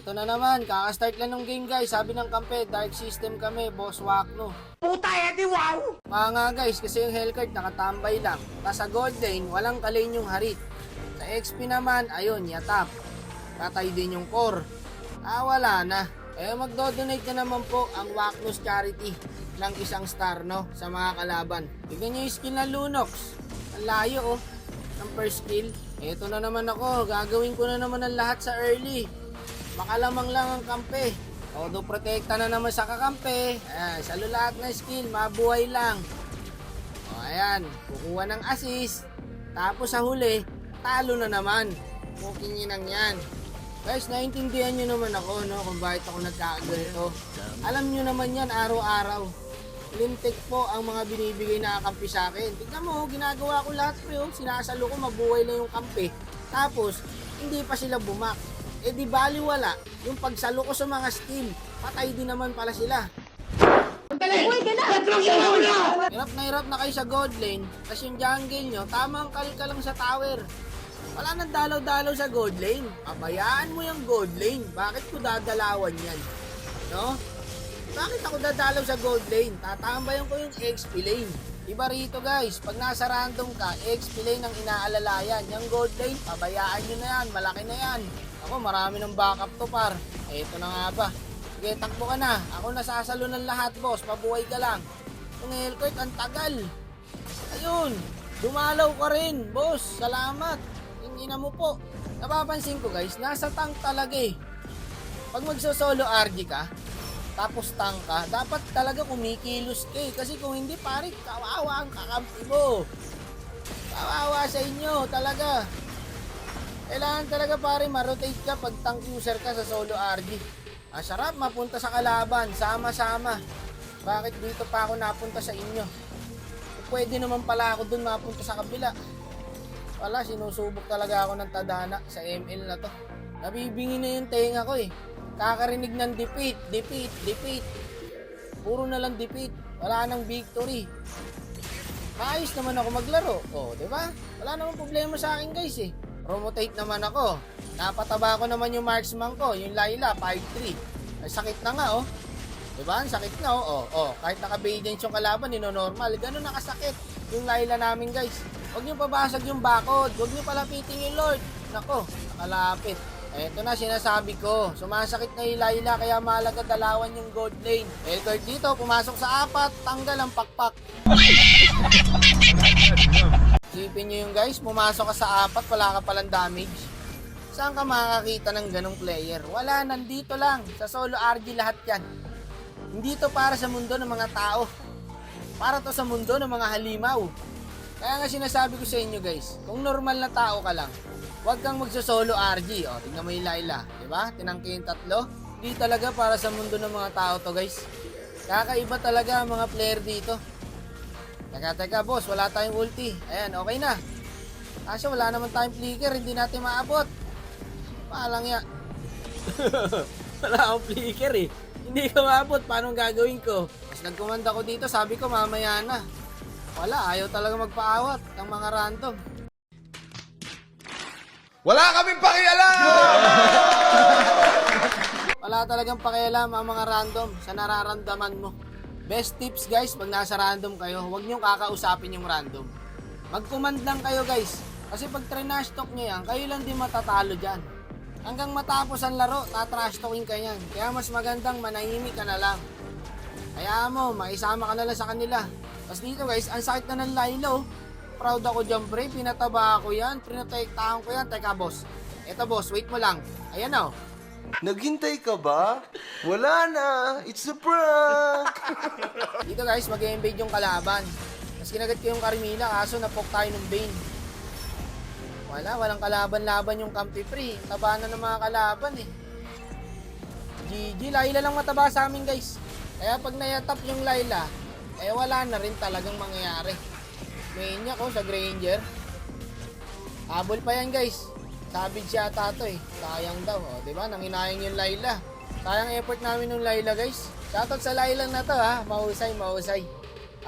Eto na naman, kaka-start lang ng game guys. Sabi ng kampe, dark system kami, boss Wakno. Puta edi wow! Mga guys, kasi yung Hellcard nakatambay lang. Nasa gold lane, walang kalane yung Harit. Sa XP naman, ayun, Yatap. Patay din yung core. Wala na. Magdo-donate na naman po ang Wakno's Charity ng isang star, no? Sa mga kalaban. Tignan nyo yung skill ng Lunox. Ang layo, oh. Ang first skill. Eto na naman ako. Gagawin ko na naman ang lahat sa early. Makalamang lang ang kampe. Auto protekta na naman sa kakampe. Ayan, sa lahat ng skill, mabuhay lang. Ayan, kukuha ng assist. Tapos sa huli, talo na naman. Mukinginang yan. Guys, naintindihan nyo naman ako, no, kung bakit ako nagkakaganito. Alam nyo naman yan, araw-araw. Lintik po ang mga binibigay na kampi sa akin. Tignan mo, ginagawa ko lahat po. Sinasalo ko, mabuhay lang yung kampi. Tapos, hindi pa sila bumak. Di bali wala. Yung pagsalo ko sa mga skill, patay din naman pala sila. Hirap na kayo sa gold lane, kasi yung jungle nyo, tamang kalka lang sa tower. Wala nang dalaw-dalaw sa gold lane. Pabayaan mo yung gold lane. Bakit ko dadalawan yan? No? Bakit ako dadalaw sa gold lane? Tatambayan ko yung XP lane. Iba rito guys, pag nasa random ka, XP lane ang inaalalayan. Yung gold lane, pabayaan nyo na yan. Malaki na yan. Ako, marami ng backup to par. Eto na nga ba. Sige, takbo ka na. Ako nasasalo ng lahat, boss. Mabuhay ka lang. Yung Hellcard, ang tagal. Ayun. Dumalaw ka rin, boss. Salamat. Ina mo po. Napapansin ko guys, nasa tank talaga eh. Pag magso-solo RG ka, tapos tank ka, dapat talaga kumikilos ka eh. Kasi kung hindi, pare, kawawa ang kakampi mo. Kawawa sa inyo, talaga. Kailangan talaga pare, ma-rotate ka pag tank user ka sa solo RG. Sarap mapunta sa kalaban, sama-sama. Bakit dito pa ako napunta sa inyo? Pwede naman pala ako dun mapunta sa kabila. Wala, sinusubok talaga ako ng tadhana sa ML na to. Nabibingi na yung tenga ko eh. Kakarinig ng defeat, defeat, defeat. Puro na lang defeat. Wala nang victory. Maayos naman ako maglaro. Di ba? Wala namang problema sa akin guys eh. Rotate naman ako. Napataba ko naman yung marksman ko, yung Layla, 5-3. Ay, sakit na nga oh. Diba? Ang sakit na oh. Kahit naka-badiance yung kalaban, nino-normal. Ganun nakasakit yung Layla namin guys. Huwag nyo pabasag yung bakod. Huwag nyo palapitin yung Lord. Nako, nakalapit. Eto na, sinasabi ko. Sumasakit na yung Layla, kaya mahalaga dalawan yung gold lane. Hellcard dito, pumasok sa 4, tanggal ang pakpak. Isipin nyo yung guys, pumasok ka sa 4, wala ka palang damage. Saan ka makakita ng ganong player? Wala, nandito lang. Sa solo RG lahat yan. Hindi to para sa mundo ng mga tao. Para to sa mundo ng mga halimaw. Kaya nga sinasabi ko sa inyo guys, kung normal na tao ka lang, huwag kang magso-solo RG. Tingnan mo yung Layla, diba? Tinangki yung 3. Hindi talaga para sa mundo ng mga tao to guys. Kakaiba talaga ang mga player dito. Teka boss, wala tayong ulti. Ayan, okay na. Kasi wala naman tayong flicker, hindi natin maabot. Palang ya. Wala akong flicker eh. Hindi ko maabot, paano gagawin ko? Mas nagkumanda ko dito, sabi ko mamaya na. Wala, ayaw talaga magpaawat ng mga random. Wala kaming pakialam! Wala talagang pakialam ang mga random sa nararamdaman mo. Best tips guys, pag nasa random kayo, huwag niyong kakausapin yung random. Mag-command lang kayo guys. Kasi pag trash talk nyo yan, kayo lang din matatalo dyan. Hanggang matapos ang laro, tatrash talking ka yan. Kaya mas magandang manahimik ka na lang. Kaya mo, maisama ka na lang sa kanila. Tapos dito guys, ang sakit na ng Laylo. Proud ako dyan pre, pinataba ako yan, pinotektahan ko yan. Teka boss, eto boss, wait mo lang. Ayan o. Naghintay ka ba? Wala na, it's a prank! Dito guys, mag-invade yung kalaban. Tapos kinagat ko yung Carmilla, kaso napok tayo ng Bane. Walang kalaban-laban yung kampi pre. Taba na ng mga kalaban eh. GG, Layla lang mataba sa amin guys. Kaya pag nayatap yung Layla, wala na rin talagang mangyayari. Maniac ko sa Granger. Habol pa yan guys. Savage yata to eh. Sayang daw. Diba? Nanginayang yung Layla. Sayang effort namin yung Layla guys. Shoutout sa Layla na to ha. Mahusay.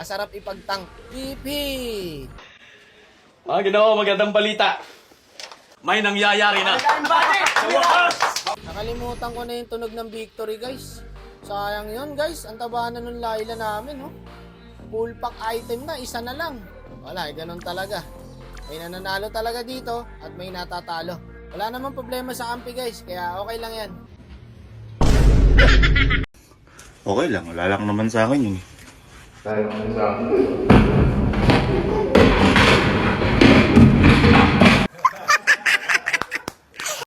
Asarap ipagtank. Pipit! Ginawa, magandang balita. May nangyayari na. Nakalimutan Nakalimutan ko na yung tunog ng victory, guys. Sayang yun, guys. Ang taba na nung Layla namin, oh. Full pack item na, isa na lang. Wala, ganun talaga. May nananalo talaga dito at may natatalo. Wala namang problema sa kampi, guys. Kaya okay lang yan. Okay lang, wala lang naman sa akin yun. Tayo naman sa akin.